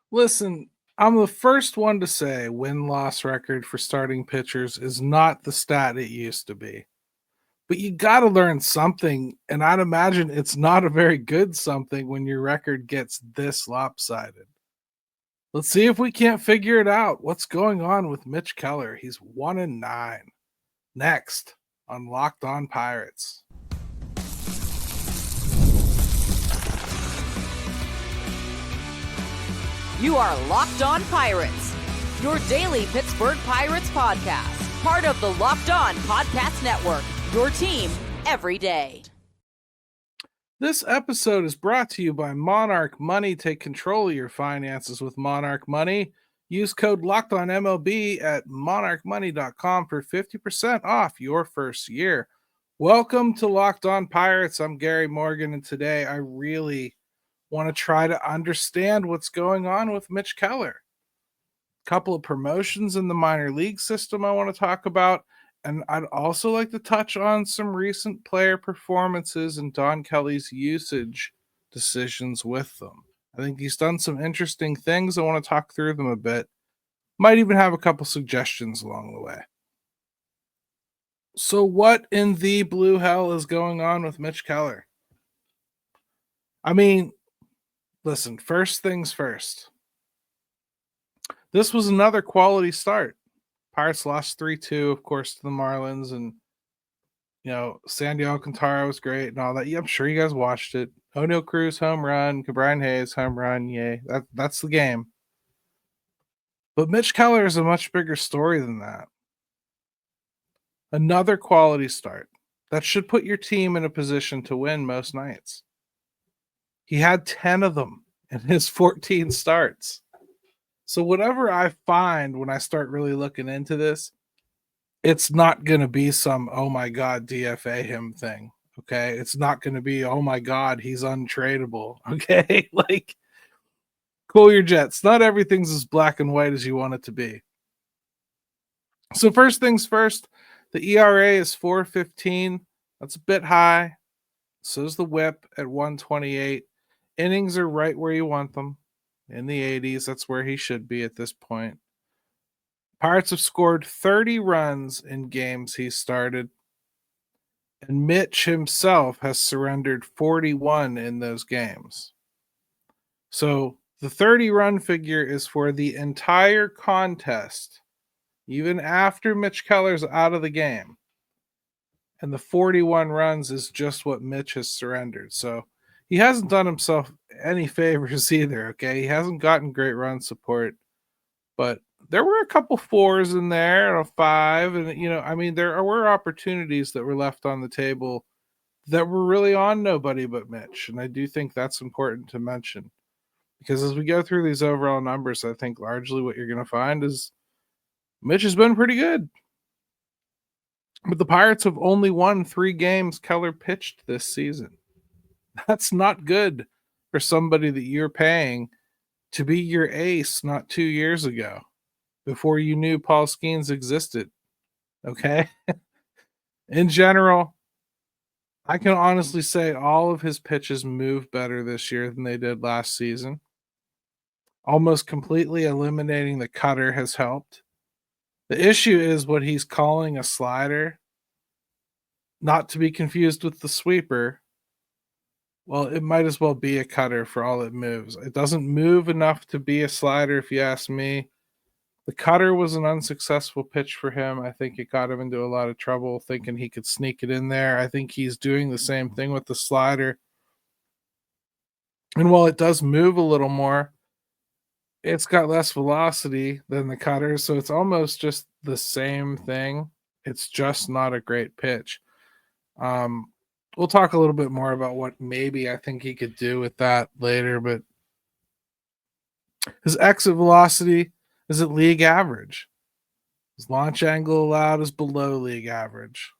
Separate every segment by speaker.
Speaker 1: Listen, I'm the first one to say win-loss record for starting pitchers is not the stat it used to be. But you got to learn something, and I'd imagine it's not a very good something when your record gets this lopsided. Let's see if we can't figure it out. What's going on with Mitch Keller? He's 1-9. Next on Locked On Pirates.
Speaker 2: You are Locked On Pirates, your daily Pittsburgh Pirates podcast, part of the Locked On Podcast Network, your team every day.
Speaker 1: This episode is brought to you by Monarch Money. Take control of your finances with Monarch Money. Use code LOCKEDONMLB at monarchmoney.com for 50% off your first year. Welcome to Locked On Pirates. I'm Gary Morgan, and today I really want to try to understand what's going on with Mitch Keller. A couple of promotions in the minor league system I want to talk about, and I'd also like to touch on some recent player performances and Don Kelly's usage decisions with them. I think he's done some interesting things. I want to talk through them a bit. Might even have a couple suggestions along the way. So what in the blue hell is going on with Mitch Keller? I mean, listen, first things first. This was another quality start. Pirates lost 3-2, of course, to the Marlins, and Sandy Alcantara was great and all that. Yeah, I'm sure you guys watched it. O'Neal Cruz home run, Brian Hayes home run, yay. That's the game. But Mitch Keller is a much bigger story than that. Another quality start that should put your team in a position to win most nights. He had 10 of them in his 14 starts. So whatever I find when I start really looking into this, it's not going to be some, oh my God, DFA him thing. Okay. It's not going to be, oh my God, he's untradeable. Okay. Like, cool your jets. Not everything's as black and white as you want it to be. So first things first, the ERA is 4.15. That's a bit high. So is the whip at 128. Innings are right where you want them, in the 80s. That's where he should be at this point. Pirates have scored 30 runs in games he started, and Mitch himself has surrendered 41 in those games. So the 30-run figure is for the entire contest, even after Mitch Keller's out of the game. And the 41 runs is just what Mitch has surrendered. So he hasn't done himself any favors either, okay? He hasn't gotten great run support, but there were a couple fours in there, a 5, and there were opportunities that were left on the table that were really on nobody but Mitch, and I do think that's important to mention, because as we go through these overall numbers, I think largely what you're going to find is Mitch has been pretty good. But the Pirates have only won 3 games Keller pitched this season. That's not good for somebody that you're paying to be your ace not 2 years ago, before you knew Paul Skeens existed. Okay? In general, I can honestly say all of his pitches move better this year than they did last season. Almost completely eliminating the cutter has helped. The issue is what he's calling a slider, not to be confused with the sweeper. Well, it might as well be a cutter for all it moves. It doesn't move enough to be a slider, if you ask me. The cutter was an unsuccessful pitch for him. I think it got him into a lot of trouble thinking he could sneak it in there. I think he's doing the same thing with the slider. And while it does move a little more, it's got less velocity than the cutter, so it's almost just the same thing. It's just not a great pitch. We'll talk a little bit more about what maybe I think he could do with that later, but his exit velocity is at league average. His launch angle allowed is below league average.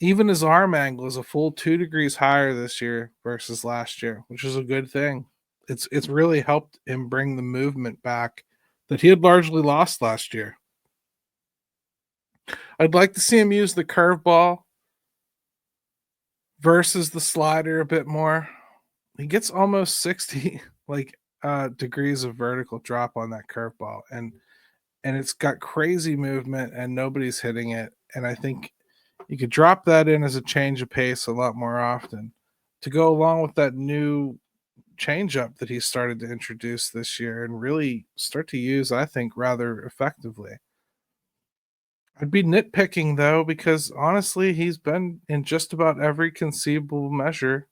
Speaker 1: Even his arm angle is a full 2 degrees higher this year versus last year, which is a good thing. It's really helped him bring the movement back that he had largely lost last year. I'd like to see him use the curveball versus the slider a bit more. He gets almost 60. Like, degrees of vertical drop on that curveball, and it's got crazy movement, and nobody's hitting it. And I think you could drop that in as a change of pace a lot more often to go along with that new changeup that he started to introduce this year and really start to use, I think, rather effectively. I'd be nitpicking though, because honestly, he's been in just about every conceivable measure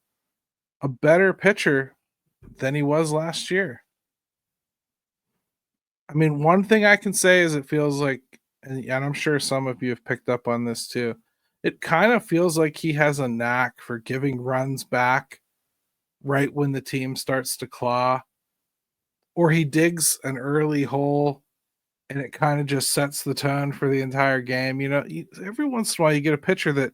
Speaker 1: a better pitcher than he was last year. I mean, one thing I can say is it feels like, and I'm sure some of you have picked up on this too, it kind of feels like he has a knack for giving runs back right when the team starts to claw, or he digs an early hole and it kind of just sets the tone for the entire game. Every once in a while you get a pitcher that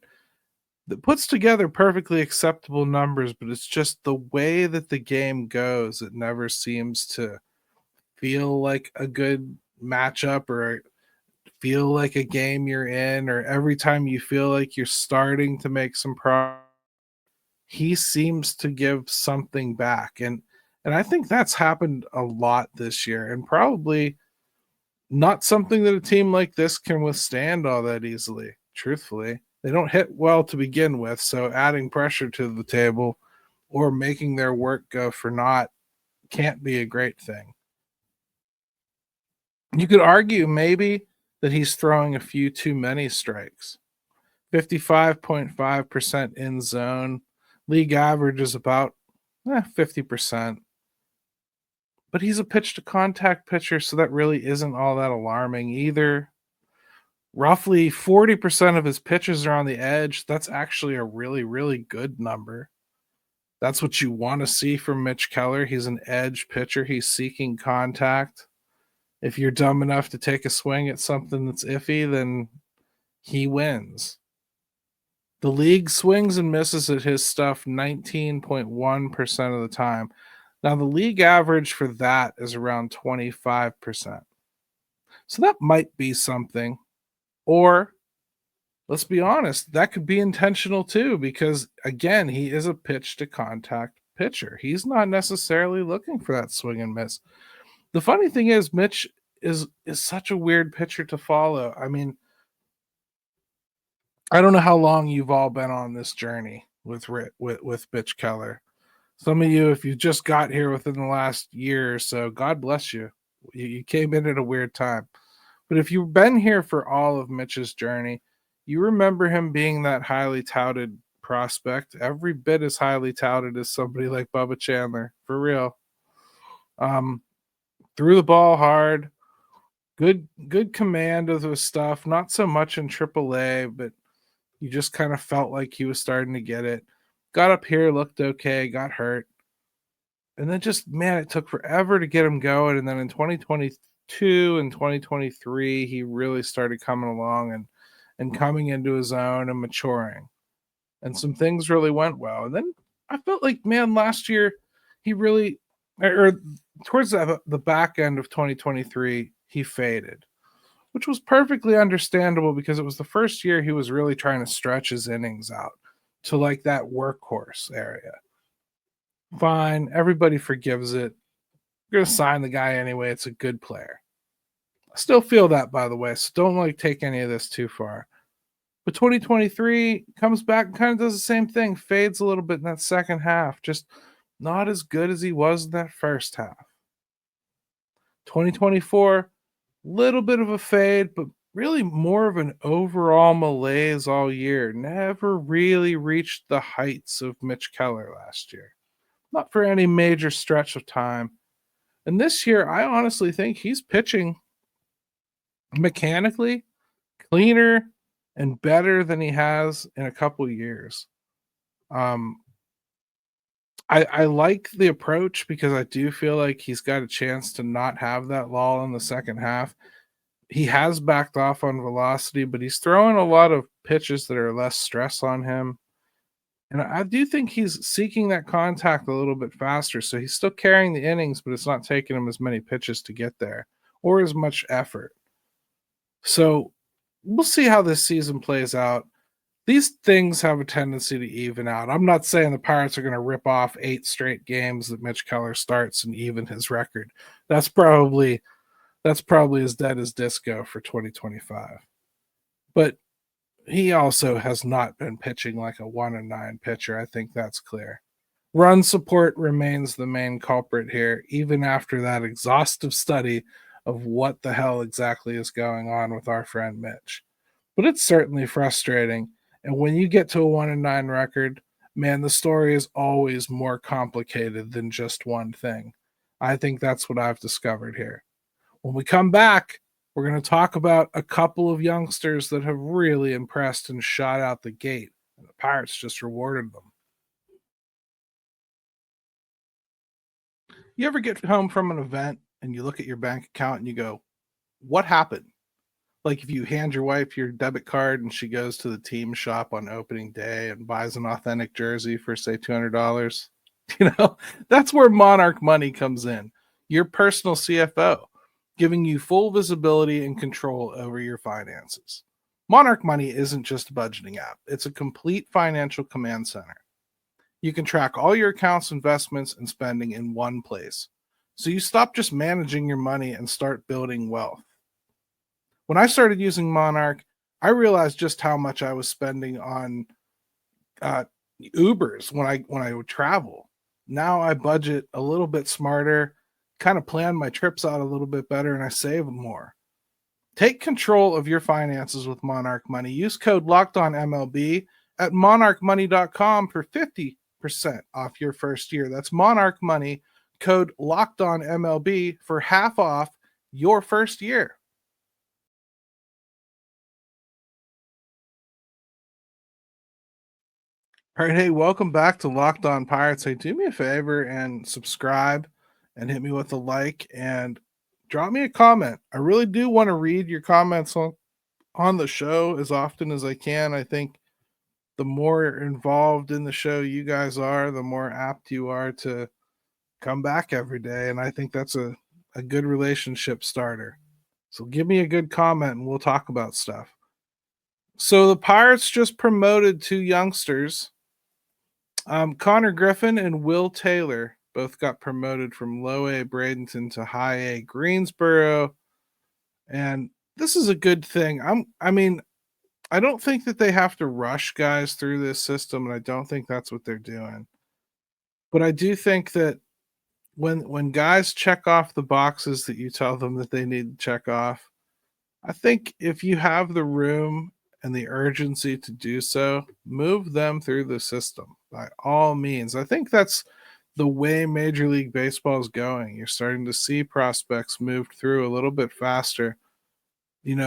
Speaker 1: puts together perfectly acceptable numbers, but it's just the way that the game goes. It never seems to feel like a good matchup or feel like a game you're in, or every time you feel like you're starting to make some progress, he seems to give something back. And I think that's happened a lot this year, and probably not something that a team like this can withstand all that easily, truthfully. They don't hit well to begin with, so adding pressure to the table or making their work go for naught can't be a great thing. You could argue maybe that he's throwing a few too many strikes. 55.5% in zone. League average is about 50%. But he's a pitch to contact pitcher, so that really isn't all that alarming either. Roughly 40% of his pitches are on the edge. That's actually a really, really good number. That's what you want to see from Mitch Keller. He's an edge pitcher. He's seeking contact. If you're dumb enough to take a swing at something that's iffy, then he wins. The league swings and misses at his stuff 19.1% of the time. Now, the league average for that is around 25%. So that might be something. Or, let's be honest, that could be intentional too, because again, he is a pitch to contact pitcher. He's not necessarily looking for that swing and miss. The funny thing is, Mitch is such a weird pitcher to follow. I mean, I don't know how long you've all been on this journey with Mitch Keller. Some of you, if you just got here within the last year or so, God bless you. You came in at a weird time. But if you've been here for all of Mitch's journey, you remember him being that highly touted prospect, every bit as highly touted as somebody like Bubba Chandler, for real. Threw the ball hard, good command of his stuff, not so much in AAA, but you just kind of felt like he was starting to get it. Got up here, looked okay, got hurt. And then just, man, it took forever to get him going. And then in 2022 and 2023, he really started coming along and coming into his own and maturing. And some things really went well. And then I felt like, man, last year, he really, or towards the back end of 2023, he faded, which was perfectly understandable because it was the first year he was really trying to stretch his innings out to like that workhorse area. Fine, everybody forgives it. You're going to sign the guy anyway. It's a good player. I still feel that, by the way, so don't take any of this too far. But 2023 comes back and kind of does the same thing, fades a little bit in that second half, just not as good as he was in that first half. 2024, little bit of a fade, but really more of an overall malaise all year. Never really reached the heights of Mitch Keller last year. Not for any major stretch of time. And this year, I honestly think he's pitching mechanically cleaner and better than he has in a couple years. I like the approach because I do feel like he's got a chance to not have that lull in the second half. He has backed off on velocity, but he's throwing a lot of pitches that are less stress on him. And I do think he's seeking that contact a little bit faster. So he's still carrying the innings, but it's not taking him as many pitches to get there or as much effort. So we'll see how this season plays out. these things have a tendency to even out. I'm not saying the Pirates are going to rip off 8 straight games that Mitch Keller starts and even his record. That's probably as dead as disco for 2025. But he also has not been pitching like a 1-9 pitcher. I think that's clear. Run support remains the main culprit here, even after that exhaustive study of what the hell exactly is going on with our friend Mitch. But it's certainly frustrating. And when you get to a 1-9 record, man, the story is always more complicated than just one thing. I think that's what I've discovered here. When we come back, we're going to talk about a couple of youngsters that have really impressed and shot out the gate. And the Pirates just rewarded them. You ever get home from an event and you look at your bank account and you go, what happened? Like if you hand your wife your debit card and she goes to the team shop on opening day and buys an authentic jersey for, say, $200, that's where Monarch Money comes in. Your personal CFO, giving you full visibility and control over your finances. Monarch Money isn't just a budgeting app. It's a complete financial command center. You can track all your accounts, investments, and spending in one place. So you stop just managing your money and start building wealth. When I started using Monarch, I realized just how much I was spending on Ubers when I would travel. Now I budget a little bit smarter, kind of plan my trips out a little bit better, and I save more. Take control of your finances with Monarch Money. Use code LOCKEDONMLB at monarchmoney.com for 50% off your first year. That's Monarch Money, code LOCKEDONMLB for half off your first year. All right, hey, welcome back to Locked On Pirates. Hey, do me a favor and subscribe and hit me with a like and drop me a comment. I really do want to read your comments on the show as often as I can. I think the more involved in the show you guys are, the more apt you are to come back every day. And I think that's a good relationship starter. So give me a good comment and we'll talk about stuff. So the Pirates just promoted 2 youngsters. Connor Griffin and Will Taylor both got promoted from low A Bradenton to high A Greensboro. And this is a good thing. I don't think that they have to rush guys through this system, and I don't think that's what they're doing. But I do think that when guys check off the boxes that you tell them that they need to check off, I think if you have the room and the urgency to do so, move them through the system by all means. I think that's the way Major League Baseball is going. You're starting to see prospects moved through a little bit faster,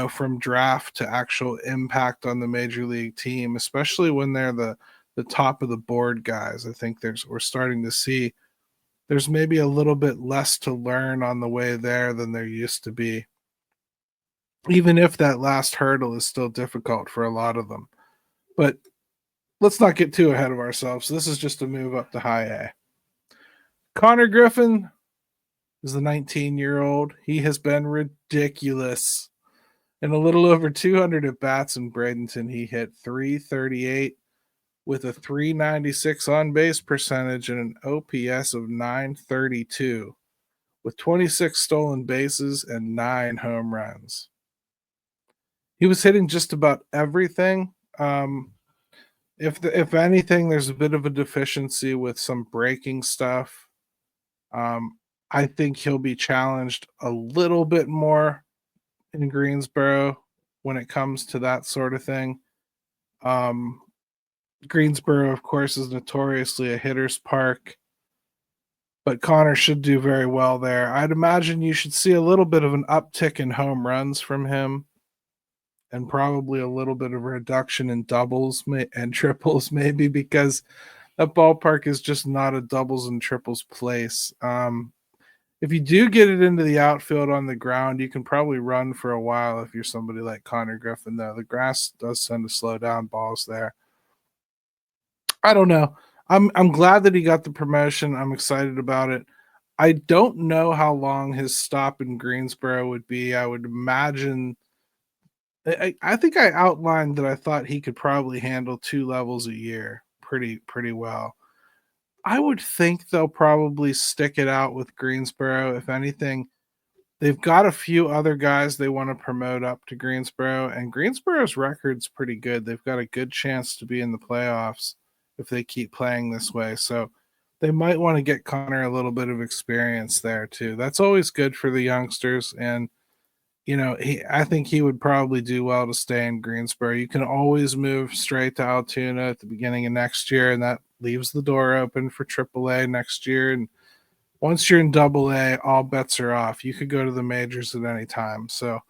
Speaker 1: from draft to actual impact on the Major League team, especially when they're the top of the board guys. I think we're starting to see there's maybe a little bit less to learn on the way there than there used to be, even if that last hurdle is still difficult for a lot of them. But let's not get too ahead of ourselves. This is just a move up to high A. Connor Griffin is the 19-year-old. He has been ridiculous. In a little over 200 at-bats in Bradenton, he hit .338 with a .396 on-base percentage and an OPS of .932 with 26 stolen bases and 9 home runs. He was hitting just about everything. If anything, there's a bit of a deficiency with some breaking stuff. I think he'll be challenged a little bit more in Greensboro when it comes to that sort of thing. Greensboro, of course, is notoriously a hitter's park, but Connor should do very well there. I'd imagine you should see a little bit of an uptick in home runs from him and probably a little bit of a reduction in doubles and triples, maybe, because that ballpark is just not a doubles and triples place. If you do get it into the outfield on the ground, you can probably run for a while if you're somebody like Connor Griffin, though. The grass does tend to slow down balls there. I don't know. I'm glad that he got the promotion. I'm excited about it. I don't know how long his stop in Greensboro would be. I would imagine I think I outlined that I thought he could probably handle 2 levels a year pretty well. I would think they'll probably stick it out with Greensboro. If anything, they've got a few other guys they want to promote up to Greensboro, and Greensboro's record's pretty good. They've got a good chance to be in the playoffs if they keep playing this way. So they might want to get Connor a little bit of experience there too. That's always good for the youngsters. And I think he would probably do well to stay in Greensboro. You can always move straight to Altoona at the beginning of next year, and that leaves the door open for AAA next year. And once you're in AA, all bets are off. You could go to the majors at any time. So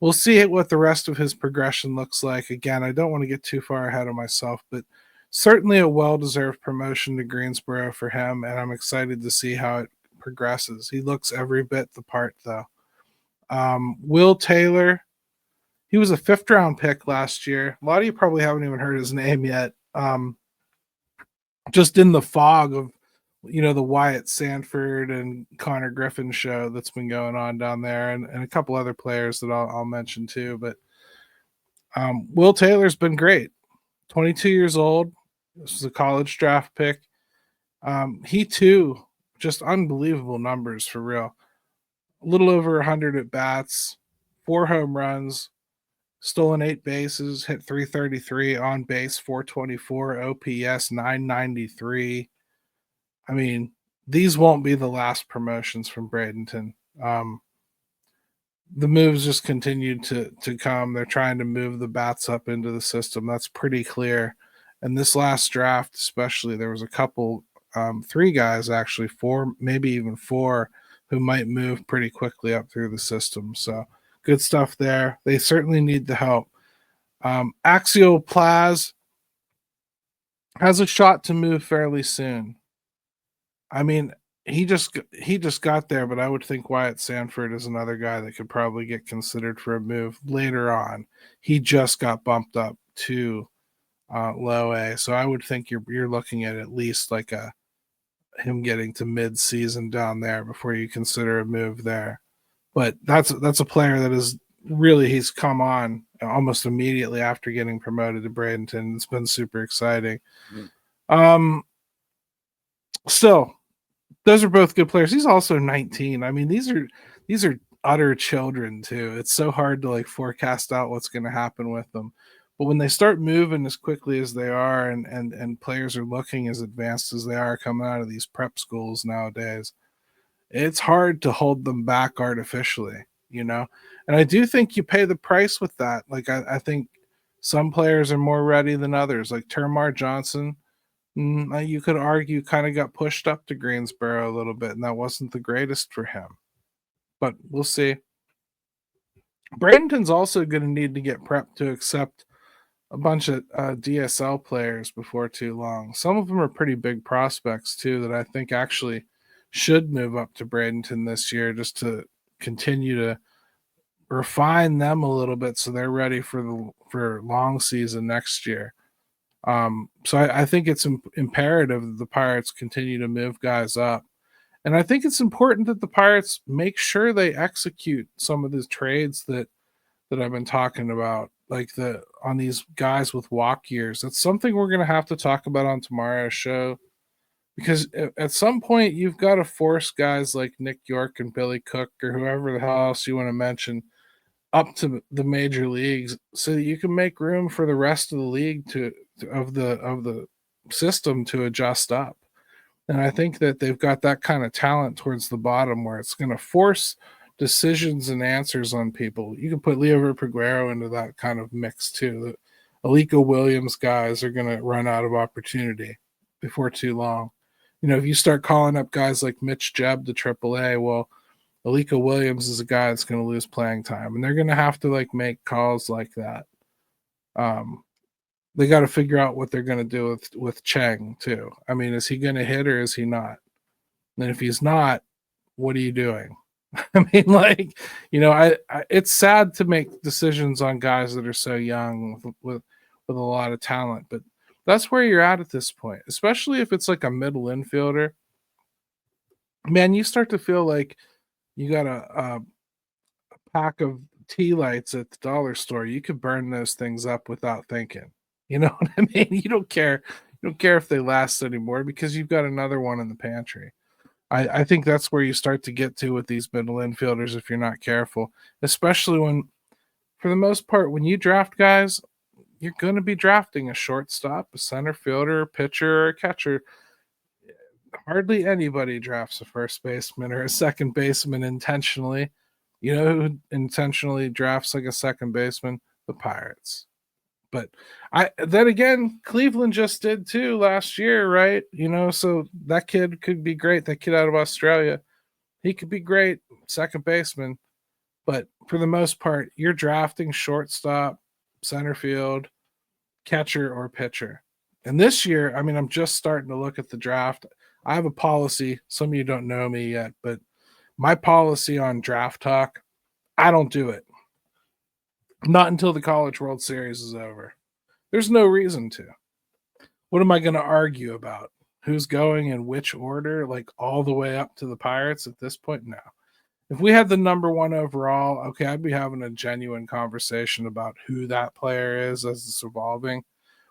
Speaker 1: we'll see what the rest of his progression looks like. Again, I don't want to get too far ahead of myself, but certainly a well-deserved promotion to Greensboro for him, and I'm excited to see how it progresses. He looks every bit the part, though. Will Taylor, he was a 5th-round pick last year. A lot of you probably haven't even heard his name yet. Just in the fog of the Wyatt Sanford and Connor Griffin show that's been going on down there, and a couple other players that I'll mention too. But Will Taylor's been great. 22 years old. This was a college draft pick. He too, just unbelievable numbers for real. A little over 100 at bats, 4 home runs, stolen 8 bases, hit 333, on base 424, OPS 993. I mean, these won't be the last promotions from Bradenton. The moves just continue to come. They're trying to move the bats up into the system. That's pretty clear. And this last draft, especially, there was a couple, 3 guys actually, 4, maybe even 4, who might move pretty quickly up through the system. So good stuff there. They certainly need the help. Axial Plaz has a shot to move fairly soon. I mean, he just got there, but I would think Wyatt Sanford is another guy that could probably get considered for a move later on. He just got bumped up to low A, so I would think you're looking at least like him getting to mid-season down there before you consider a move there. But that's a player that is really, he's come on almost immediately after getting promoted to Bradenton. It's been super exciting. Still, those are both good players. He's also 19. I mean, these are utter children too. It's so hard to forecast out what's going to happen with them. But when they start moving as quickly as they are, and players are looking as advanced as they are coming out of these prep schools nowadays, it's hard to hold them back artificially, And I do think you pay the price with that. I think some players are more ready than others. Like Termar Johnson, you could argue kind of got pushed up to Greensboro a little bit, and that wasn't the greatest for him. But we'll see. Bradenton's also going to need to get prepped to accept a bunch of DSL players before too long. Some of them are pretty big prospects too that I think actually should move up to Bradenton this year just to continue to refine them a little bit so they're ready for long season next year. So I think it's imperative that the Pirates continue to move guys up. And I think it's important that the Pirates make sure they execute some of these trades that I've been talking about, on these guys with walk years. That's something we're going to have to talk about on tomorrow's show, because at some point you've got to force guys like Nick York and Billy Cook or whoever the hell else you want to mention up to the major leagues so that you can make room for the rest of the league of the system to adjust up. And I think that they've got that kind of talent towards the bottom where it's going to force decisions and answers on people. You can put Leo Verpiguero into that kind of mix too. The Alico Williams guys are going to run out of opportunity before too long. If you start calling up guys like Mitch Jebb to AAA, well, Alico Williams is a guy that's going to lose playing time, and they're going to have to make calls like that. They got to figure out what they're going to do with Chang too. I mean, is he going to hit or is he not? And if he's not, what are you doing? I mean, it's sad to make decisions on guys that are so young with a lot of talent, but that's where you're at this point, especially if it's like a middle infielder. Man, you start to feel like you got a pack of tea lights at the dollar store, you could burn those things up without thinking. You know what I mean? You don't care. You don't care if they last anymore because you've got another one in the pantry. I think that's where you start to get to with these middle infielders if you're not careful, especially when, for the most part, when you draft guys, you're going to be drafting a shortstop, a center fielder, a pitcher, or a catcher. Hardly anybody drafts a first baseman or a second baseman intentionally. You know who intentionally drafts like a second baseman? The Pirates. But I then again, Cleveland just did too last year, right? You know, so that kid could be great. That kid out of Australia, he could be great, second baseman. But for the most part, you're drafting shortstop, center field, catcher, or pitcher. And this year, I mean, I'm just starting to look at the draft. I have a policy. Some of you don't know me yet, but my policy on draft talk, I don't do it. Not until the College World Series is over. There's no reason to. What am I going to argue about? Who's going in which order, like all the way up to the Pirates at this point? No. If we had the number one overall, okay, I'd be having a genuine conversation about who that player is as it's evolving.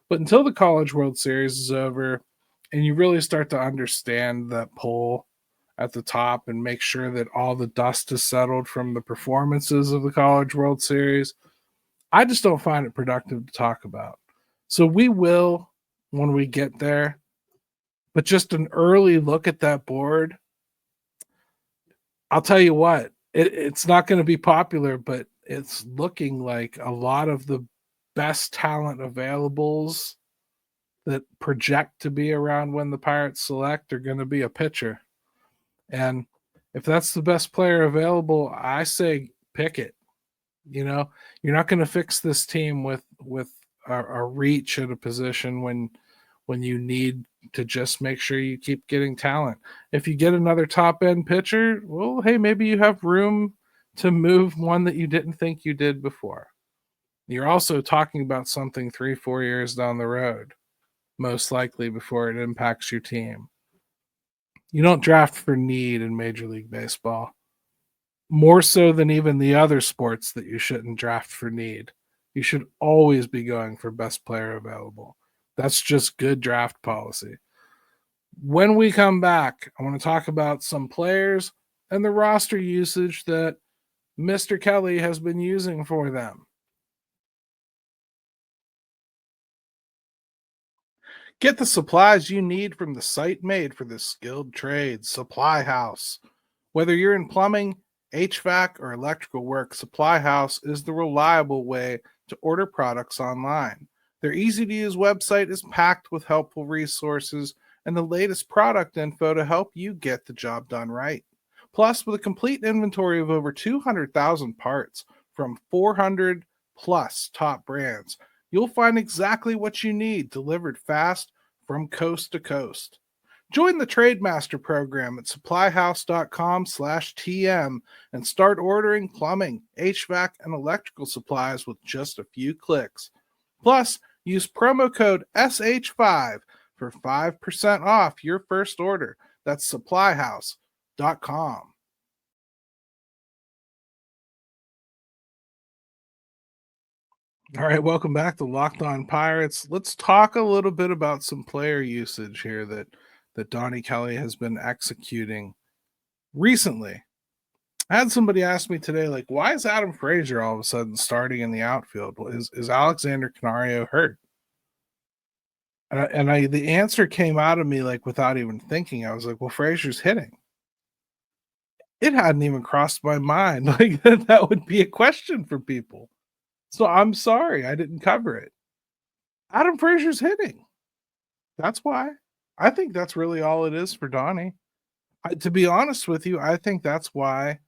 Speaker 1: But until the College World Series is over and you really start to understand that pull at the top and make sure that all the dust is settled from the performances of the College World Series, I just don't find it productive to talk about. So we will when we get there, but just an early look at that board, I'll tell you what, it's not going to be popular, but it's looking like a lot of the best talent availables that project to be around when the Pirates select are going to be a pitcher. And if that's the best player available, I say pick it. You know, you're not going to fix this team with a reach at a position when you need to just make sure you keep getting talent. If you get another top end pitcher, well, hey, maybe you have room to move one that you didn't think you did before. You're also talking about something 3-4 years down the road, most likely before it impacts your team. You don't draft for need in Major League Baseball, more so than even the other sports that you shouldn't draft for need. You should always be going for best player available. That's just good draft policy. When we come back, I want to talk about some players and the roster usage that Mr. Kelly has been using for them. Get the supplies you need from the site made for the skilled trades, Supply House. Whether you're in plumbing, HVAC, or electrical work, Supply House is the reliable way to order products online. Their easy-to-use website is packed with helpful resources and the latest product info to help you get the job done right. Plus, with a complete inventory of over 200,000 parts from 400 plus top brands, you'll find exactly what you need delivered fast from coast to coast. Join the Trademaster program at supplyhouse.com/TM and start ordering plumbing, HVAC, and electrical supplies with just a few clicks. Plus, use promo code SH5 for 5% off your first order. That's supplyhouse.com. All right, welcome back to Locked On Pirates. Let's talk a little bit about some player usage here that Donnie Kelly has been executing recently. I had somebody ask me today, like, why is Adam Frazier all of a sudden starting in the outfield? Is Alexander Canario hurt? And the answer came out of me like without even thinking. I was like, well, Frazier's hitting. It hadn't even crossed my mind like that would be a question for people. So I'm sorry I didn't cover it. Adam Frazier's hitting. That's why. I think that's really all it is for Donnie. To be honest with you, I think that's why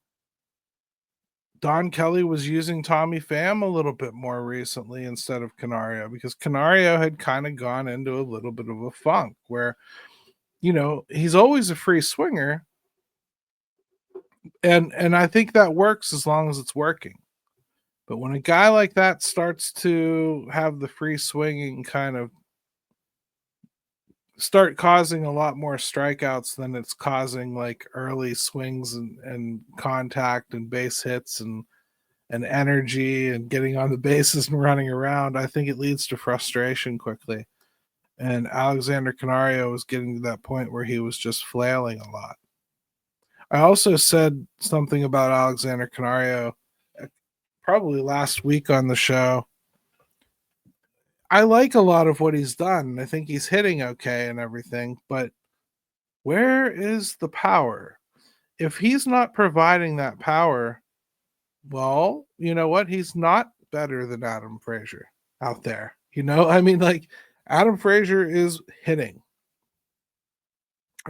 Speaker 1: Don Kelly was using Tommy Pham a little bit more recently instead of Canario, because Canario had kind of gone into a little bit of a funk where, you know, he's always a free swinger. And I think that works as long as it's working. But when a guy like that starts to have the free swinging kind of start causing a lot more strikeouts than it's causing like early swings and contact and base hits and and energy and getting on the bases and running around, I think it leads to frustration quickly. And Alexander Canario was getting to that point where he was just flailing a lot. I also said something about Alexander Canario probably last week on the show. I like a lot of what he's done. I think he's hitting okay and everything, but where is the power? If he's not providing that power, well, you know what? He's not better than Adam Frazier out there. I mean, like, Adam Frazier is hitting.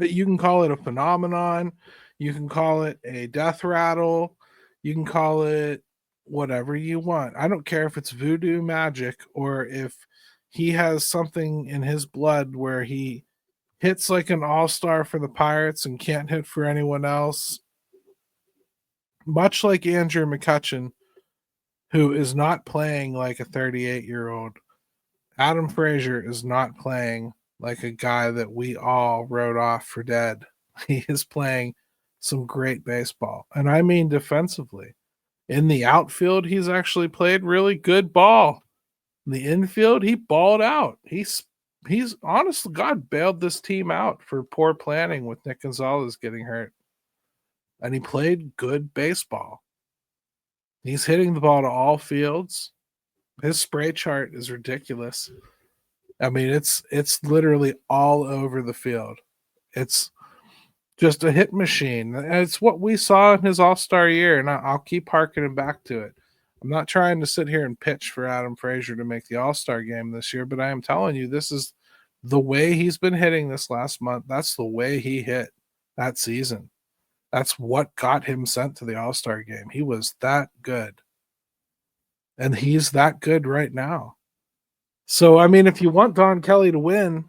Speaker 1: You can call it a phenomenon. You can call it a death rattle. You can call it whatever you want. I don't care if it's voodoo magic or if he has something in his blood where he hits like an all-star for the Pirates and can't hit for anyone else. Much like Andrew McCutchen, who is not playing like a 38-year-old. Adam Frazier is not playing like a guy that we all wrote off for dead. He is playing some great baseball. And I mean defensively. In the outfield, he's actually played really good ball. In the infield, he balled out. He's honest to God bailed this team out for poor planning with Nick Gonzalez getting hurt. And he played good baseball. He's hitting the ball to all fields. His spray chart is ridiculous. I mean, it's literally all over the field. It's just a hit machine. And it's what we saw in his All-Star year, and I'll keep harkening back to it. I'm not trying to sit here and pitch for Adam Frazier to make the All-Star game this year, but I am telling you, this is the way he's been hitting this last month. That's the way he hit that season. That's what got him sent to the All-Star game. He was that good. And he's that good right now. So, I mean, if you want Don Kelly to win,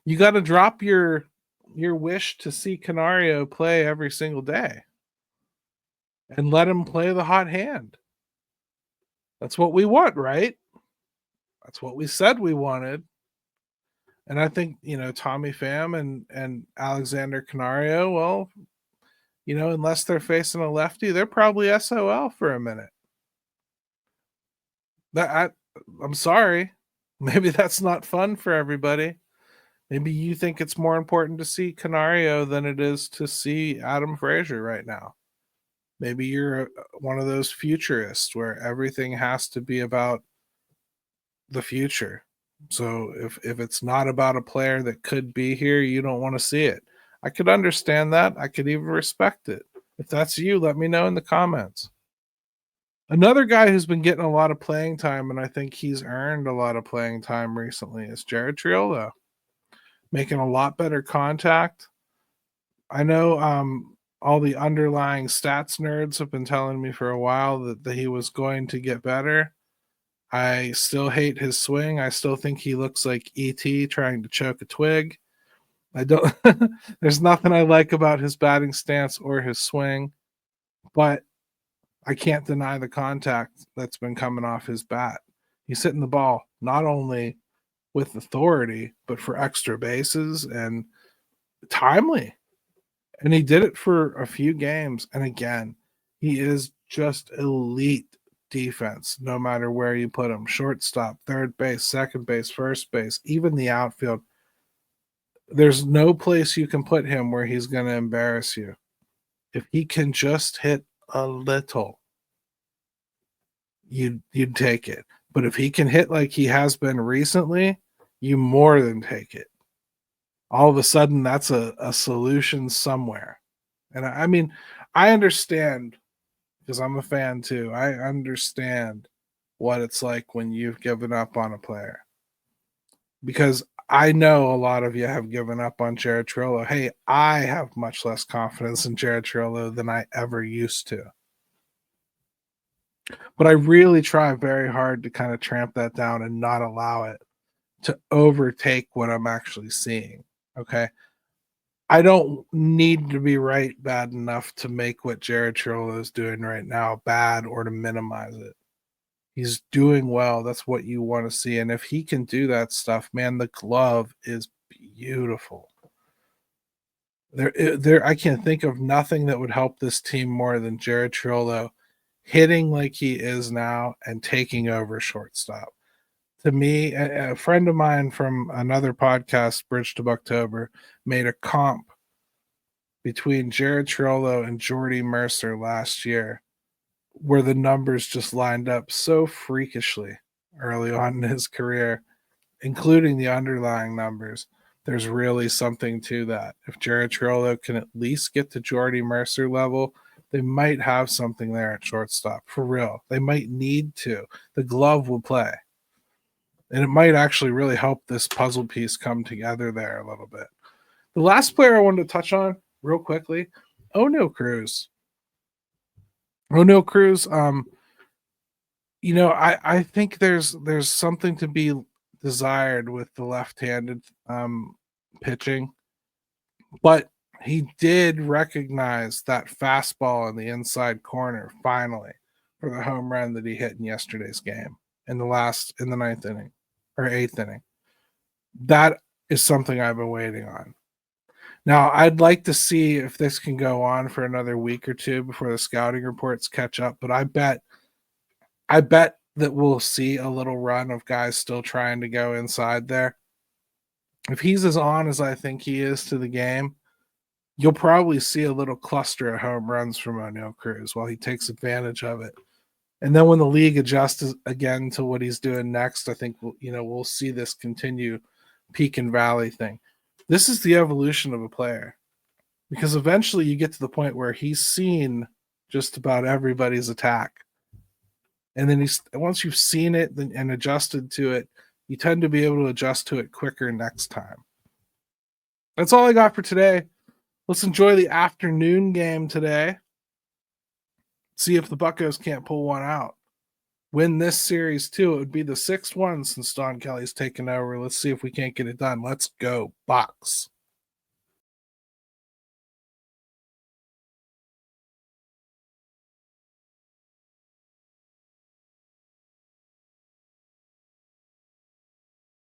Speaker 1: you got to drop your wish to see Canario play every single day and let him play the hot hand. That's what we want, right? That's what we said we wanted. And I think, Tommy Pham and Alexander Canario, well, unless they're facing a lefty, they're probably SOL for a minute. I'm sorry. Maybe that's not fun for everybody. Maybe you think it's more important to see Canario than it is to see Adam Frazier right now. Maybe you're one of those futurists where everything has to be about the future. So if it's not about a player that could be here, you don't want to see it. I could understand that. I could even respect it. If that's you, let me know in the comments. Another guy who's been getting a lot of playing time, and I think he's earned a lot of playing time recently, is Jared Triolo. Making a lot better contact. I know all the underlying stats nerds have been telling me for a while that he was going to get better. I still hate his swing. I still think he looks like E.T. trying to choke a twig. There's nothing I like about his batting stance or his swing, but I can't deny the contact that's been coming off his bat. He's hitting the ball not only with authority, but for extra bases and timely. And he did it for a few games. And again, he is just elite defense, no matter where you put him. Shortstop, third base, second base, first base, even the outfield. There's no place you can put him where he's going to embarrass you. If he can just hit a little, you'd take it. But if he can hit like he has been recently, you more than take it. All of a sudden, that's a solution somewhere. And I mean, I understand, because I'm a fan too. I understand what it's like when you've given up on a player. Because I know a lot of you have given up on Jared Triolo. Hey, I have much less confidence in Jared Triolo than I ever used to. But I really try very hard to kind of tramp that down and not allow it to overtake what I'm actually seeing. Okay. I don't need to be right bad enough to make what Jared Triolo is doing right now bad or to minimize it. He's doing well. That's what you want to see. And if he can do that stuff, man, the glove is beautiful. I can't think of nothing that would help this team more than Jared Triolo hitting like he is now and taking over shortstop. To me, a friend of mine from another podcast, Bridge to Bucktober, made a comp between Jared Triolo and Jordy Mercer last year, where the numbers just lined up so freakishly early on in his career, including the underlying numbers. There's really something to that. If Jared Triolo can at least get to Jordy Mercer level, they might have something there at shortstop. For real. They might need to. The glove will play. And it might actually really help this puzzle piece come together there a little bit. The last player I wanted to touch on real quickly, O'Neal Cruz. O'Neal Cruz, I think there's something to be desired with the left-handed pitching, but he did recognize that fastball in the inside corner finally for the home run that he hit in yesterday's game in the ninth inning or eighth inning. That is something I've been waiting on. Now, I'd like to see if this can go on for another week or two before the scouting reports catch up, but I bet that we'll see a little run of guys still trying to go inside there. If he's as on as I think he is to the game, you'll probably see a little cluster of home runs from O'Neal Cruz while he takes advantage of it. And then when the league adjusts again to what he's doing next, I think we'll see this continue peak and valley thing. This is the evolution of a player, because eventually you get to the point where he's seen just about everybody's attack. And then once you've seen it and adjusted to it, you tend to be able to adjust to it quicker next time. That's all I got for today. Let's enjoy the afternoon game today. See if the Buccos can't pull one out. Win this series too. It would be the 6th one since Don Kelly's taken over. Let's see if we can't get it done. Let's go, Bucks.